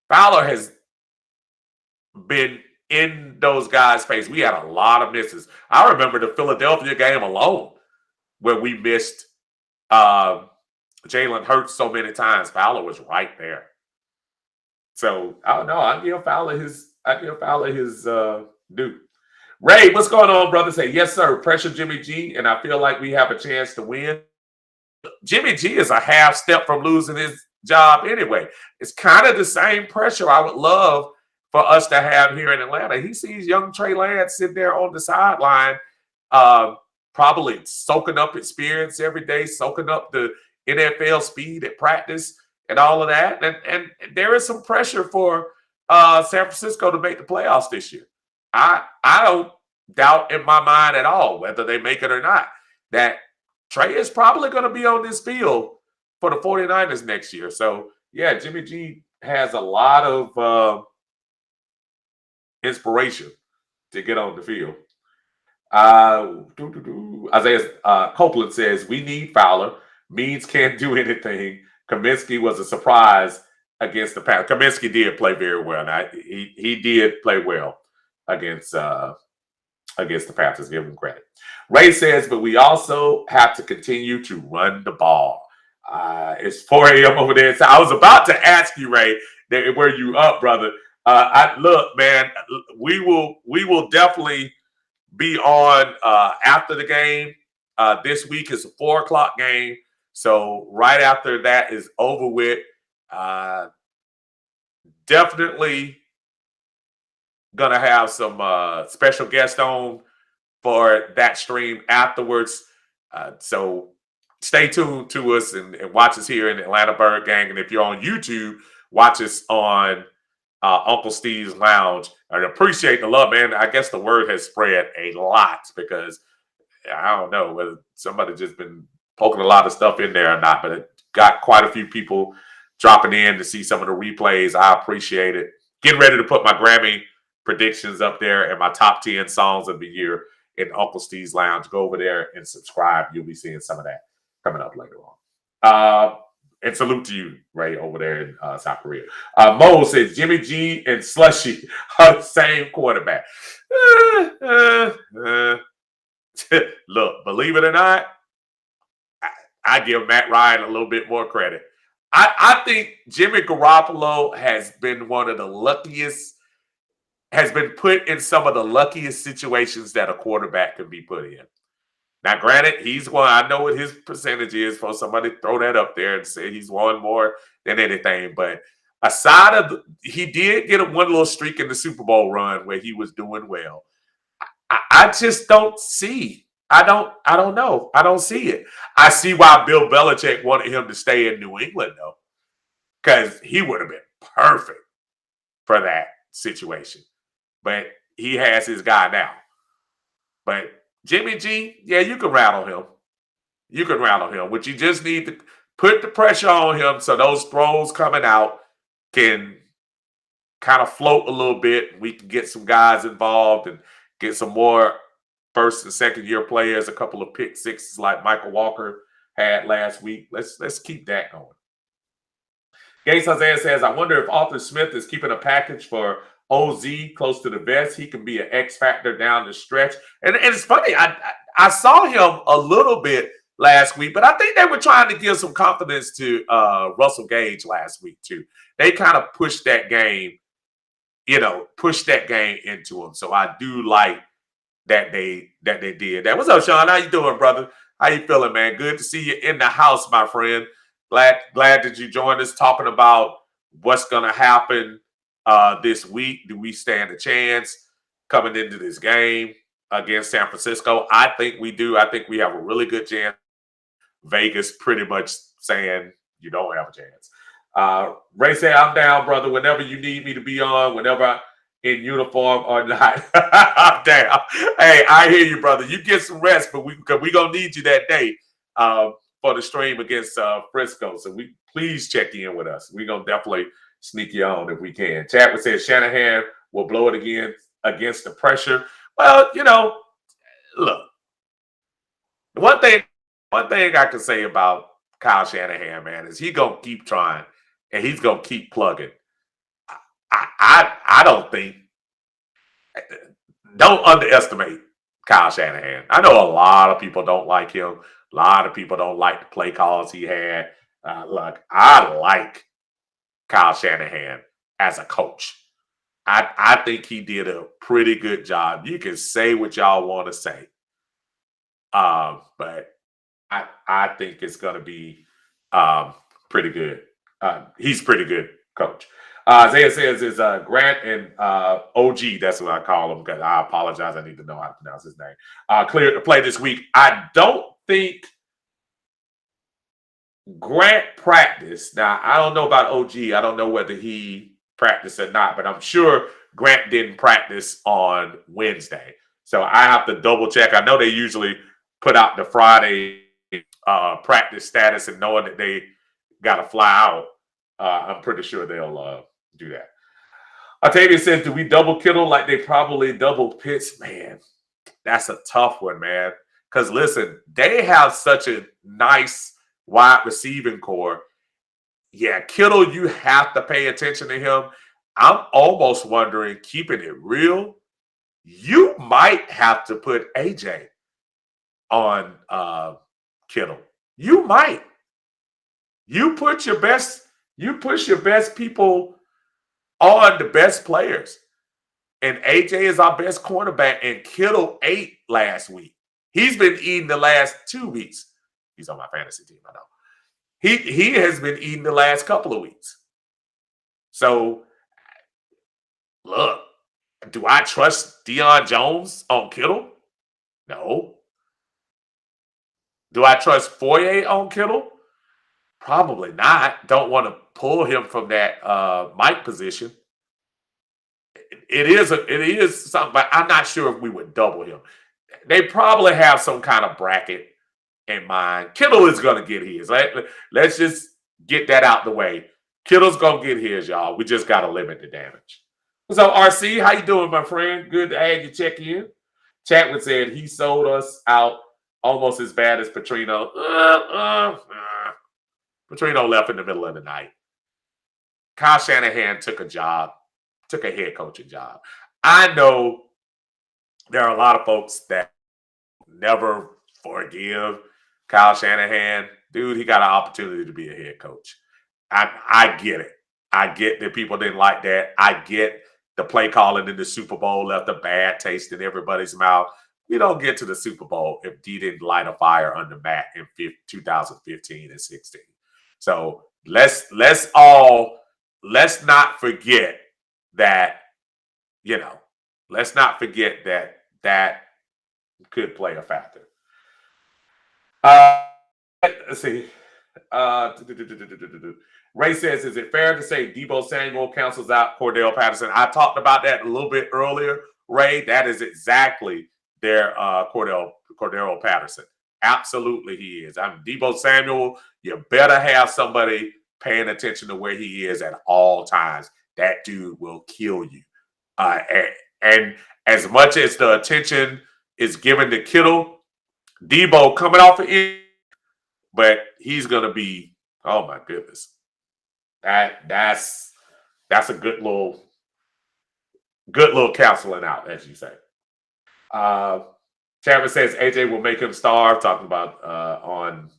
Speaker 1: Fowler has been in those guys' face. We had a lot of misses. I remember the Philadelphia game alone where we missed Jalen Hurts so many times. Fowler was right there. So I don't know. I give Fowler his due. Ray, what's going on, brother? Say yes, sir. Pressure Jimmy G, and I feel like we have a chance to win. Jimmy G is a half step from losing his job anyway. It's kind of the same pressure I would love for us to have here in Atlanta. He sees young Trey Lance sitting there on the sideline, probably soaking up experience every day, soaking up the NFL speed at practice and all of that. And there is some pressure for San Francisco to make the playoffs this year. I don't doubt in my mind at all whether they make it or not that Trey is probably going to be on this field for the 49ers next year. So, yeah, Jimmy G has a lot of inspiration to get on the field. Isaiah Copeland says, we need Fowler. Means can't do anything. Kaminsky was a surprise against the Panthers. Kaminsky did play very well. Now, he did play well against the Panthers. Give him credit. Ray says, but we also have to continue to run the ball. It's 4 a.m. over there. So I was about to ask you, Ray, where you up, brother? Look, man, we will definitely be on after the game. This week is a 4:00 game. So right after that is over with, definitely going to have some special guests on for that stream afterwards. So stay tuned to us and watch us here in Atlanta Bird Gang. And if you're on YouTube, watch us on Uncle Steve's Lounge. I appreciate the love, man. I guess the word has spread a lot because I don't know whether somebody just been poking a lot of stuff in there or not, but it got quite a few people dropping in to see some of the replays. I appreciate it. Getting ready to put my Grammy predictions up there and my top 10 songs of the year in Uncle Steve's Lounge. Go over there and subscribe. You'll be seeing some of that coming up later on. And salute to you, Ray, over there in South Korea. Mo says Jimmy G and Slushy are the same quarterback. Look, believe it or not, I give Matt Ryan a little bit more credit. I think Jimmy Garoppolo has been one of the luckiest, has been put in some of the luckiest situations that a quarterback can be put in. Now, granted, he's won. I know what his percentage is for somebody to throw that up there and say he's won more than anything. But aside of, he did get one little streak in the Super Bowl run where he was doing well. I just don't see. I don't know. I don't see it. I see why Bill Belichick wanted him to stay in New England, though, because he would have been perfect for that situation. But he has his guy now. But Jimmy G, yeah, you can rattle him. You can rattle him. But you just need to put the pressure on him so those throws coming out can kind of float a little bit. We can get some guys involved and get some more first and second year players, a couple of pick sixes like Michael Walker had last week. Let's keep that going. Gates Isaiah says, I wonder if Arthur Smith is keeping a package for OZ close to the vest. He can be an X factor down the stretch. And it's funny, I saw him a little bit last week, but I think they were trying to give some confidence to Russell Gage last week too. They kind of pushed that game, pushed that game into him. So I do like that they did that. What's up, Sean? How you doing, brother? How you feeling, man? Good to see you in the house, my friend. Glad that you joined us talking about what's going to happen this week. Do we stand a chance coming into this game against San Francisco? I think we do. I think we have a really good chance. Vegas pretty much saying you don't have a chance. Ray said, I'm down, brother. Whenever you need me to be on, whenever in uniform or not. I'm down. Hey, I hear you, brother. You get some rest, but we going to need you that day for the stream against Frisco. So please check in with us. We're going to definitely sneak you on if we can. Chadwick says Shanahan will blow it again against the pressure. Well, look, one thing I can say about Kyle Shanahan, man, is he's going to keep trying and he's going to keep plugging. I don't underestimate Kyle Shanahan. I know a lot of people don't like him. A lot of people don't like the play calls he had. Look, I like Kyle Shanahan as a coach. I think he did a pretty good job. You can say what y'all want to say. But I think it's going to be pretty good. He's a pretty good coach. Isaiah says is Grant and OG. That's what I call him because I apologize. I need to know how to pronounce his name. Cleared to play this week. I don't think Grant practiced. Now, I don't know about OG. I don't know whether he practiced or not, but I'm sure Grant didn't practice on Wednesday. So I have to double check. I know they usually put out the Friday practice status and knowing that they got to fly out. I'm pretty sure they'll do that. Octavia says, do we double Kittle like they probably double Pitts? Man, that's a tough one, man. Because listen, they have such a nice wide receiving core. Yeah, Kittle, you have to pay attention to him. I'm almost wondering, keeping it real, you might have to put AJ on Kittle. You might. You push your best people on the best players. And AJ is our best cornerback, and Kittle ate last week. He's been eating the last 2 weeks. He's on my fantasy team, I know. He has been eating the last couple of weeks. So, look, do I trust Deion Jones on Kittle? No. Do I trust Foye on Kittle? Probably not. Don't want to pull him from that Mike position. It is something, but I'm not sure if we would double him. They probably have some kind of bracket in mind. Kittle is going to get his. Let's just get that out the way. Kittle's going to get his, y'all. We just got to limit the damage. So, RC, how you doing, my friend? Good to have you check in. Chadwick said he sold us out almost as bad as Petrino. Petrino left in the middle of the night. Kyle Shanahan took a head coaching job. I know there are a lot of folks that never forgive Kyle Shanahan. Dude, he got an opportunity to be a head coach. I get it. I get that people didn't like that. I get the play calling in the Super Bowl left a bad taste in everybody's mouth. We don't get to the Super Bowl if he didn't light a fire under Matt in 2015 and 16. So let's not forget that, let's not forget that could play a factor. Let's see. Ray says, is it fair to say Deebo Samuel cancels out Cordell Patterson? I talked about that a little bit earlier, Ray. That is exactly their Cordell Patterson. Absolutely he is. Deebo Samuel, you better have somebody paying attention to where he is at all times. That dude will kill you. And as much as the attention is given to Kittle, Deebo coming off of it, but he's going to be, oh my goodness. That's a good little counseling out, as you say. Chapman says AJ will make him starve, talking about on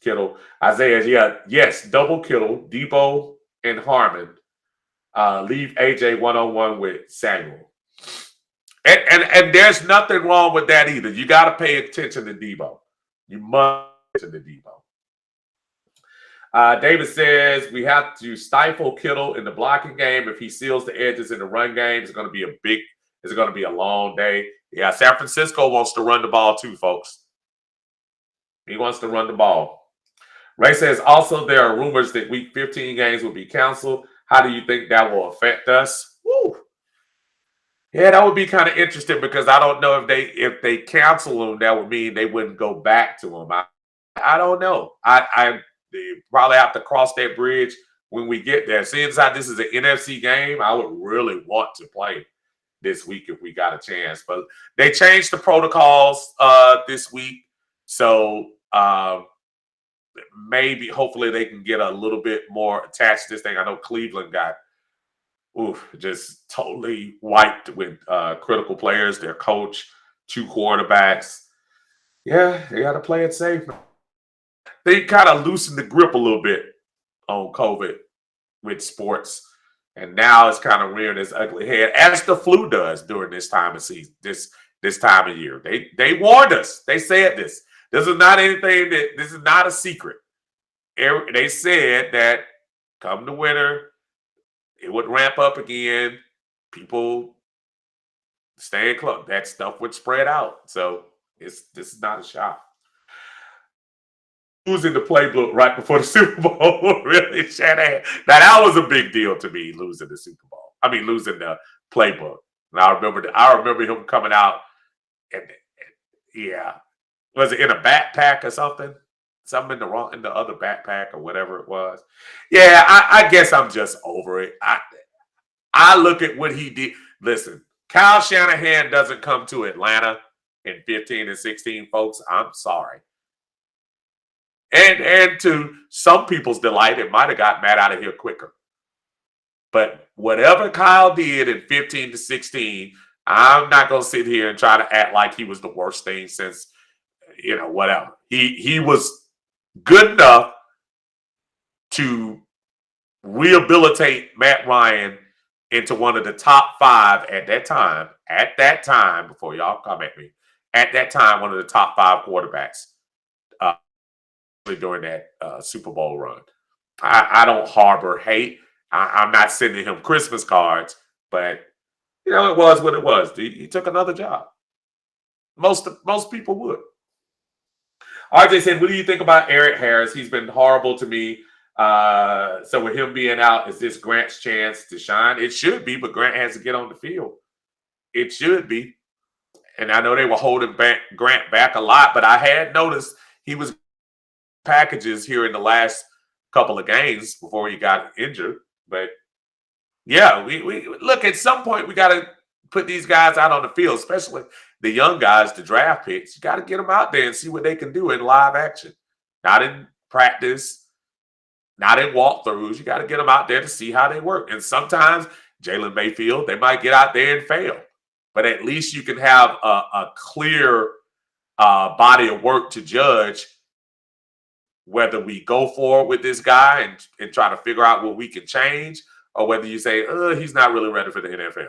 Speaker 1: Kittle. Isaiah, yes, double Kittle, Deebo and Harmon. Leave AJ one-on-one with Samuel. And there's nothing wrong with that either. You got to pay attention to Deebo. You must pay attention to Deebo. David says we have to stifle Kittle in the blocking game. If he seals the edges in the run game, it's going to be a long day. Yeah, San Francisco wants to run the ball too, folks. He wants to run the ball. Ray says also there are rumors that week 15 games will be canceled. How do you think that will affect us? Woo. Yeah, that would be kind of interesting because I don't know if they cancel them, that would mean they wouldn't go back to them. I don't know. I probably have to cross that bridge when we get there. Seeing as how this is an NFC game, I would really want to play this week if we got a chance. But they changed the protocols this week, so maybe hopefully they can get a little bit more attached to this thing. I know Cleveland got just totally wiped with critical players, their coach, 2 quarterbacks. Yeah, they got to play it safe. They kind of loosened the grip a little bit on COVID with sports. And now it's kind of rearing its ugly head, as the flu does during this time of season, this time of year. They warned us. They said this. This is not a secret. They said that come the winter, it would ramp up again. People staying close. That stuff would spread out. So this is not a shock. Losing the playbook right before the Super Bowl, really, Shanahan. Now that was a big deal to me, losing the Super Bowl. I mean, losing the playbook. And I remember him coming out, and yeah, was it in a backpack or something? Something in the other backpack or whatever it was. Yeah, I guess I'm just over it. I look at what he did. Listen, Kyle Shanahan doesn't come to Atlanta in 15 and 16, folks. I'm sorry. And to some people's delight, it might have got Matt out of here quicker. But whatever Kyle did in 15 to 16, I'm not going to sit here and try to act like he was the worst thing since, whatever. He was good enough to rehabilitate Matt Ryan into one of the top 5 at that time, before y'all come at me, at that time, one of the top 5 quarterbacks during that Super Bowl run. I don't harbor hate. I'm not sending him Christmas cards, but it was what it was. He took another job. Most people would. RJ said, what do you think about Eric Harris? He's been horrible to me. So with him being out, is this Grant's chance to shine? It should be, but Grant has to get on the field. It should be. And I know they were holding Grant back a lot, but I had noticed he was packages here in the last couple of games before he got injured. But yeah, we look, at some point we got to put these guys out on the field, especially the young guys, the draft picks. You got to get them out there and see what they can do in live action, not in practice, not in walkthroughs. You got to get them out there to see how they work. And sometimes Jalen Mayfield, they might get out there and fail, but at least you can have a clear body of work to judge whether we go forward with this guy and try to figure out what we can change, or whether you say, he's not really ready for the NFL.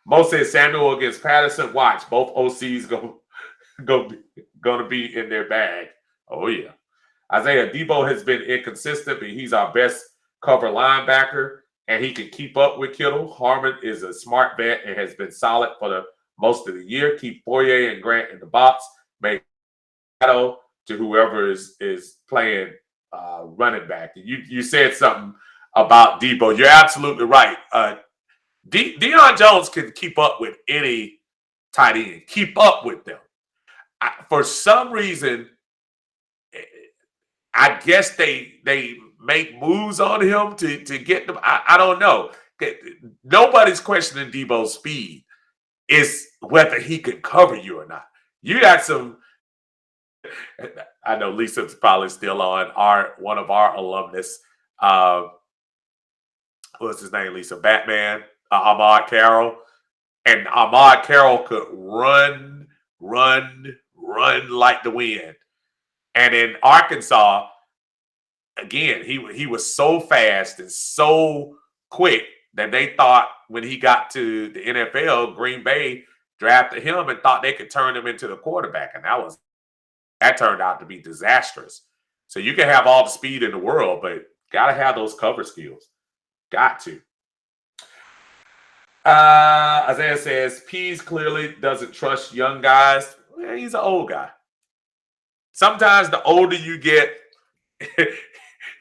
Speaker 1: Mo says Samuel against Patterson. Watch, both OCs going to be in their bag. Oh, yeah. Isaiah Debo has been inconsistent, but he's our best cover linebacker, and he can keep up with Kittle. Harmon is a smart bet and has been solid for the most of the year. Keep Fourier and Grant in the box. Make to whoever is playing running back. You said something about Debo. You're absolutely right. Deion Jones can keep up with any tight end. Keep up with them. For some reason, I guess they make moves on him to get them. I don't know. Nobody's questioning Debo's speed. It's whether he can cover you or not. You got some. I know Lisa's probably still on one of our alumnus. What's his name? Lisa Batman, Ahmad Carroll, and Ahmad Carroll could run like the wind. And in Arkansas, again, he was so fast and so quick that they thought when he got to the NFL, Green Bay drafted him and thought they could turn him into the quarterback, and that turned out to be disastrous. So you can have all the speed in the world, but got to have those cover skills. Got to. Isaiah says, Pease clearly doesn't trust young guys. Well, he's an old guy. Sometimes the older you get,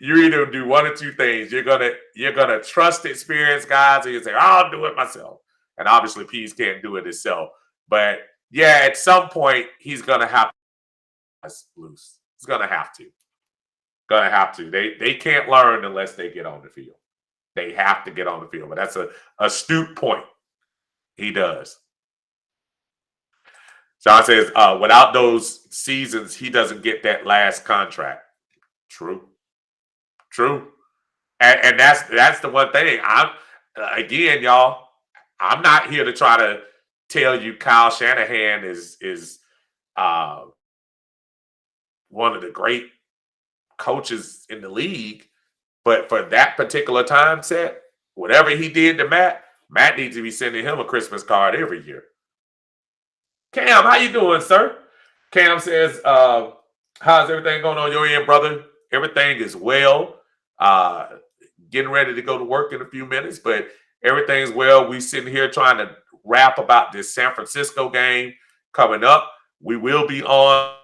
Speaker 1: you either do one or two things. You're gonna trust experienced guys, or you say, I'll do it myself. And obviously Pease can't do it himself. But yeah, at some point he's gonna have to loose. He's gonna have to. They can't learn unless they get on the field. They have to get on the field. But that's a astute point. He does. John says, without those seasons, he doesn't get that last contract. True. And that's the one thing. Y'all, I'm not here to try to tell you Kyle Shanahan is one of the great coaches in the league. But for that particular time set, whatever he did to Matt needs to be sending him a Christmas card every year. Cam, how you doing, sir? Cam says, how's everything going on your end, brother? Everything is well. Getting ready to go to work in a few minutes, but everything's well. We sitting here trying to rap about this San Francisco game coming up. We will be on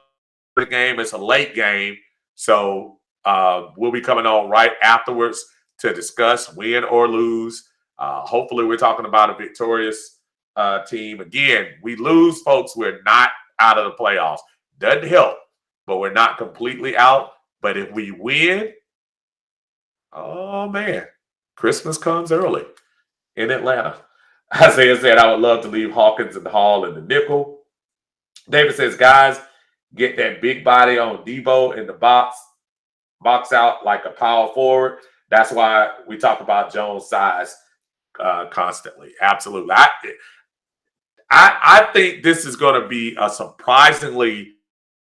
Speaker 1: the game. It's a late game, so we'll be coming on right afterwards to discuss win or lose. Hopefully, we're talking about a victorious team. Again, we lose, folks. We're not out of the playoffs. Doesn't help, but we're not completely out. But if we win, oh man, Christmas comes early in Atlanta. Isaiah said, I would love to leave Hawkins and Hall in the nickel. David says, guys, get that big body on Debo in the box out like a power forward. That's why we talk about Jones' size constantly. Absolutely. I think this is going to be a surprisingly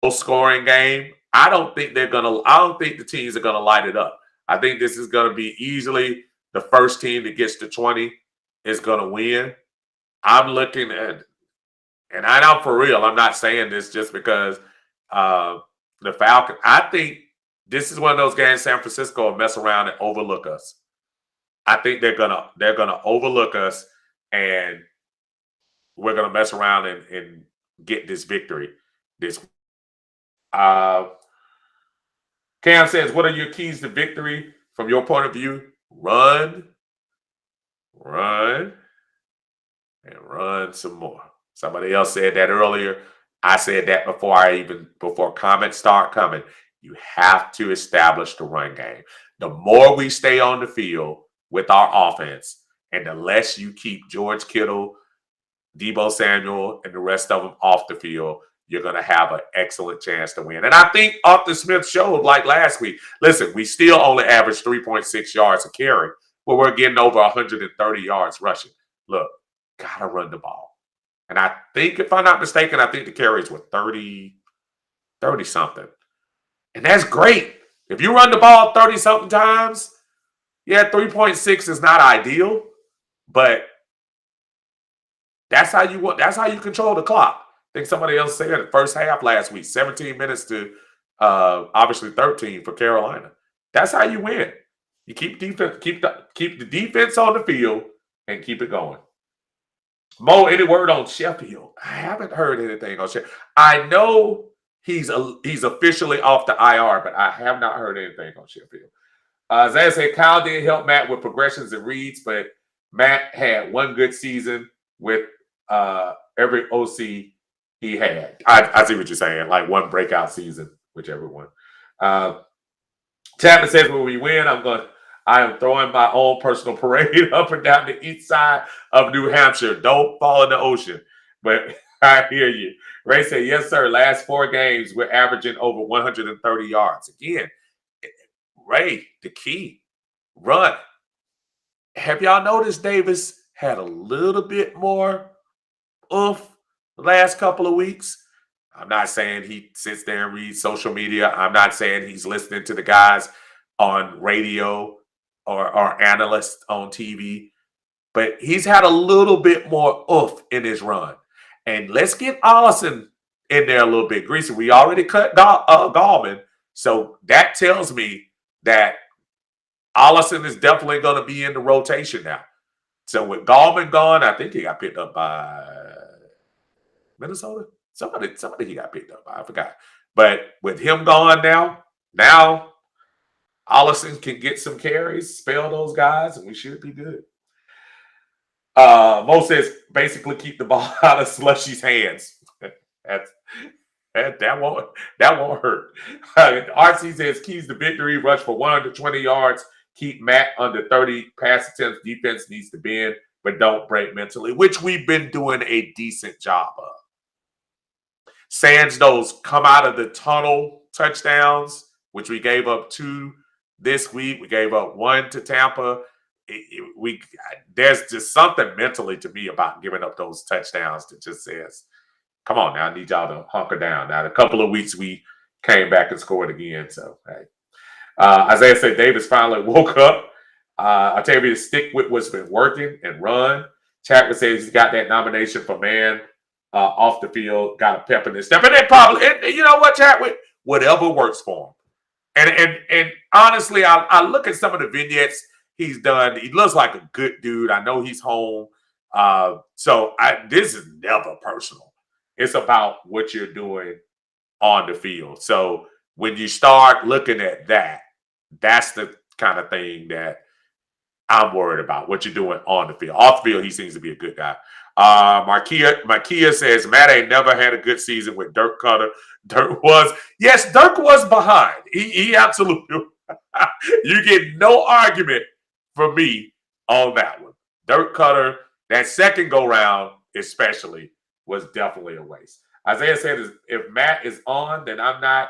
Speaker 1: low-scoring game. I don't think the teams are going to light it up. I think this is going to be easily the first team that gets to 20 is going to win. I'm looking at, and I know for real, I'm not saying this just because the Falcons. I think this is one of those games San Francisco will mess around and overlook us. I think they're gonna overlook us, and we're gonna mess around and get this victory. Cam says, what are your keys to victory from your point of view? Run, and run some more. Somebody else said that earlier. I said that before comments start coming. You have to establish the run game. The more we stay on the field with our offense And the less you keep George Kittle, Deebo Samuel, and the rest of them off the field, you're going to have an excellent chance to win. And I think Arthur Smith showed, like last week, listen, we still only average 3.6 yards a carry, but we're getting over 130 yards rushing. Look, got to run the ball. And I think, if I'm not mistaken, I think the carries were 30-something. And that's great. If you run the ball 30-something times, yeah, 3.6 is not ideal, but that's how you control the clock. I think somebody else said the first half last week, 17 minutes to obviously 13 for Carolina. That's how you win. You keep the defense on the field and keep it going. Mo, any word on Sheffield? I haven't heard anything on Sheffield. I know he's officially off the IR, but I have not heard anything on Sheffield. Isaiah said Kyle did help Matt with progressions and reads, but Matt had one good season with every OC he had. I see what you're saying, like one breakout season, whichever one. Chapman says when we win, I am throwing my own personal parade up and down the east side of New Hampshire. Don't fall in the ocean. But I hear you. Ray said, yes, sir. Last 4 games, we're averaging over 130 yards. Again, Ray, the key, run. Have y'all noticed Davis had a little bit more oomph the last couple of weeks? I'm not saying he sits there and reads social media. I'm not saying he's listening to the guys on radio or analysts on TV, but he's had a little bit more oomph in his run. And let's get Allison in there a little bit. Greasy, we already cut Gallman, so that tells me that Allison is definitely going to be in the rotation now. So with Gallman gone, I think he got picked up by Minnesota. Somebody he got picked up by. I forgot. But with him gone now Allison can get some carries, spell those guys, and we should be good. Mo says basically keep the ball out of Slushy's hands. That won't hurt. RC says keys to victory: rush for 120 yards, keep Matt under 30 pass attempts. Defense needs to bend, but don't break mentally, which we've been doing a decent job of. Sans those come out of the tunnel touchdowns, which we gave up 2 this week. We gave up 1 to Tampa. There's just something mentally to me about giving up those touchdowns that just says, come on now, I need y'all to hunker down. Now, in a couple of weeks, we came back and scored again. So, hey. Isaiah said Davis finally woke up. I'll tell you, stick with what's been working and run. Chapman says he's got that nomination for man off the field, got a pep in his step. And it probably, you know what, Chapman? Whatever works for him. And honestly, I look at some of the vignettes he's done. He looks like a good dude. I know he's home. So this is never personal. It's about what you're doing on the field. So when you start looking at that, that's the kind of thing that I'm worried about, what you're doing on the field. Off the field, he seems to be a good guy. Markia says, Matt ain't never had a good season with Dirk Cutter. Dirk was behind. He absolutely, you get no argument from me on that one. Dirk Cutter, that second go round especially, was definitely a waste. Isaiah said, if Matt is on, then I'm not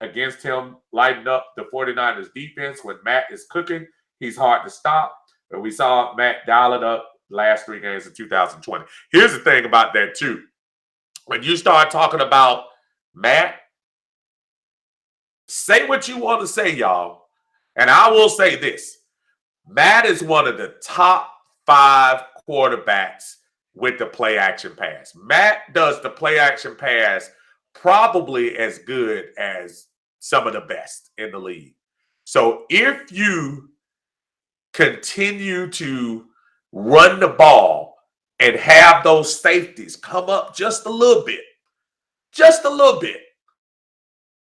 Speaker 1: against him lighting up the 49ers defense. When Matt is cooking, he's hard to stop. But we saw Matt dial it up last 3 games in 2020. Here's the thing about that, too. When you start talking about Matt, say what you want to say, y'all. And I will say this. Matt is one of the top 5 quarterbacks with the play action pass. Matt does the play action pass probably as good as some of the best in the league. So if you continue to run the ball and have those safeties come up just a little bit,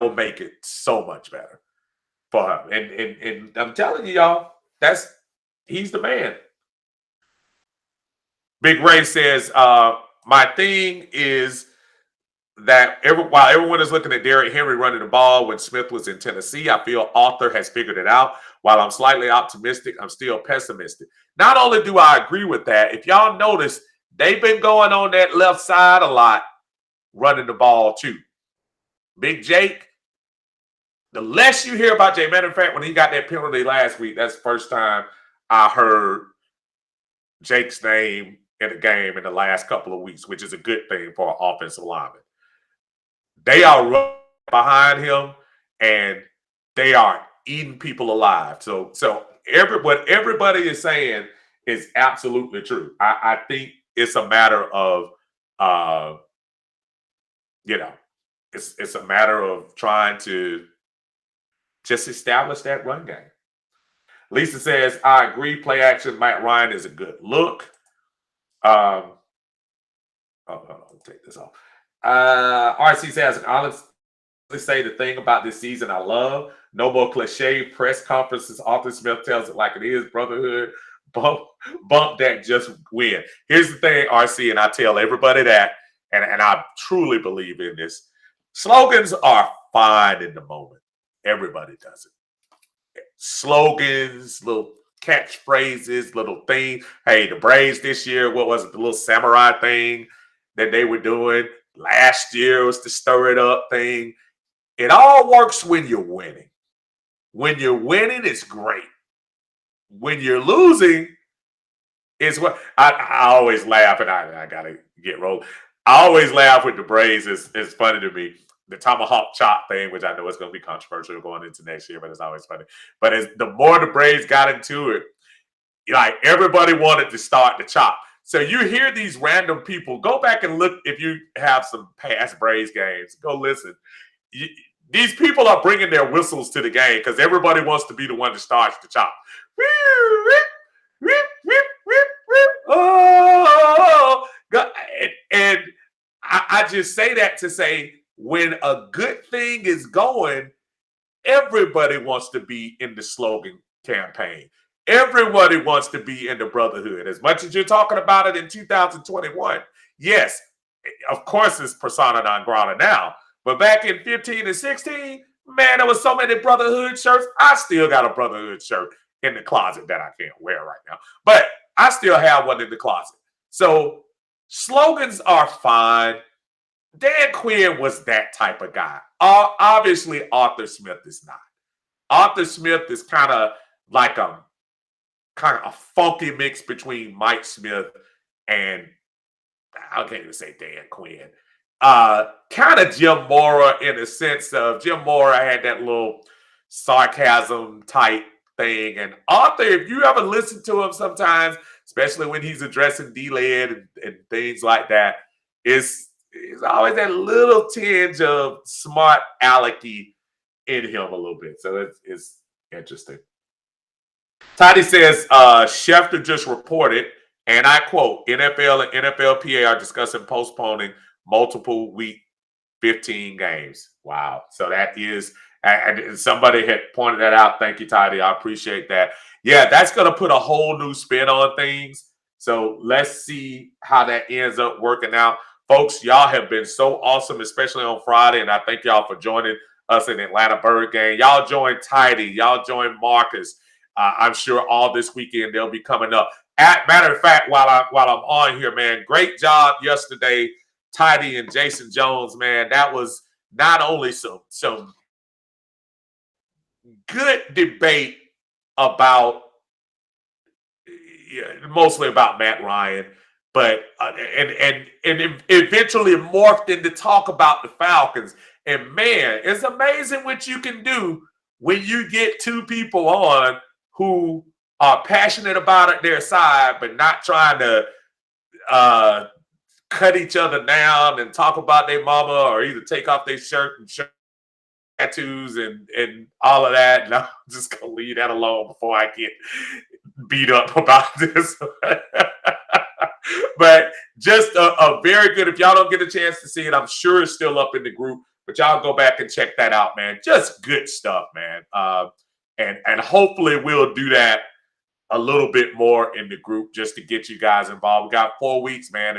Speaker 1: will make it so much better for him. And I'm telling you, y'all, he's the man. Big Ray says, my thing is that while everyone is looking at Derrick Henry running the ball when Smith was in Tennessee, I feel Arthur has figured it out. While I'm slightly optimistic, I'm still pessimistic. Not only do I agree with that, if y'all notice, they've been going on that left side a lot, running the ball too. Big Jake, the less you hear about Jake, matter of fact, when he got that penalty last week, that's the first time I heard Jake's name in the game in the last couple of weeks, which is a good thing for an offensive lineman. They are running behind him, and they are eating people alive. So what everybody is saying is absolutely true. I think it's a matter of, it's a matter of trying to just establish that run game. Lisa says, I agree. Play action Matt Ryan is a good look. I'll take this off. RC says, honestly say the thing about this season I love. No more cliche press conferences. Arthur Smith tells it like it is. Brotherhood. Bump that, just win. Here's the thing, RC, and I tell everybody that, and I truly believe in this. Slogans are fine in the moment. Everybody does it. Slogans, little catchphrases, little things. Hey, the Braves this year, what was it? The little samurai thing that they were doing. Last year was the stir it up thing. It all works when you're winning. When you're winning, it's great. When you're losing, it's what I always laugh, and I gotta get rolled. I always laugh with the Braves. It's funny to me. The tomahawk chop thing, which I know is going to be controversial going into next year, but it's always funny. But the more the Braves got into it, like everybody wanted to start the chop. So you hear these random people. Go back and look if you have some past Braves games. Go listen. These people are bringing their whistles to the game because everybody wants to be the one that starts the chop. Oh, and I just say that to say when a good thing is going, everybody wants to be in the slogan campaign. Everybody wants to be in the brotherhood. As much as you're talking about it in 2021, yes, of course it's persona non grata now. But back in 15 and 16, man, there was so many brotherhood shirts. I still got a brotherhood shirt in the closet that I can't wear right now. But I still have one in the closet. So slogans are fine. Dan Quinn was that type of guy. Obviously, Arthur Smith is not. Arthur Smith is kind of like a funky mix between Mike Smith and I can't even say Dan Quinn. Kind of Jim Mora in the sense of Jim Mora had that little sarcasm type thing. And Arthur, if you ever listen to him sometimes, especially when he's addressing D-Led and things like that, it's always that little tinge of smart alecky in him a little bit. So it's interesting. Toddy says, Schefter just reported, and I quote, NFL and NFLPA are discussing postponing multiple week 15 games. Wow. So that is, and somebody had pointed that out. Thank you, Toddy. I appreciate that. Yeah, that's going to put a whole new spin on things. So let's see how that ends up working out. Folks, y'all have been so awesome, especially on Friday, and I thank y'all for joining us in Atlanta Bird Game. Y'all join Tidy. Y'all join Marcus. I'm sure all this weekend they'll be coming up. Matter of fact, while I'm on here, man, great job yesterday, Tidy and Jason Jones, man. That was not only some good debate about mostly about Matt Ryan, but and eventually morphed into talk about the Falcons. And man, it's amazing what you can do when you get two people on who are passionate about it their side, but not trying to cut each other down and talk about their mama or either take off their shirt and tattoos and all of that. And I'm just gonna leave that alone before I get beat up about this. But just a very good, if y'all don't get a chance to see it, I'm sure it's still up in the group, but y'all go back and check that out, man. Just good stuff, man. And hopefully we'll do that a little bit more in the group just to get you guys involved. We got 4 weeks, man.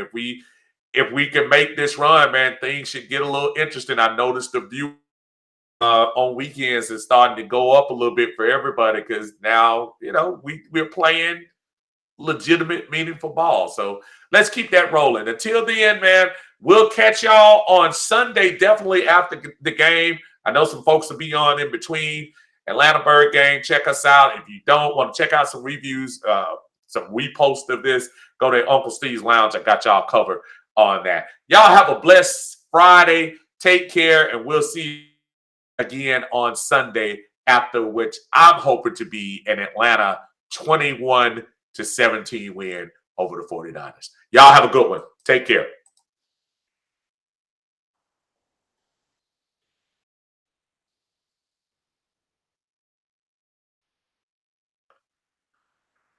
Speaker 1: if we can make this run, man, things should get a little interesting. I noticed the view on weekends is starting to go up a little bit for everybody because now, we're playing legitimate, meaningful ball. So let's keep that rolling. Until then, man, we'll catch y'all on Sunday, definitely after the game. I know some folks will be on in between. Atlanta Bird game, check us out. If you don't want to check out some reviews, some repost of this, go to Uncle Steve's Lounge. I got y'all covered on that. Y'all have a blessed Friday. Take care, and we'll see you again on Sunday, after which I'm hoping to be an Atlanta 21-17 win over the 49ers. Y'all have a good one. Take care.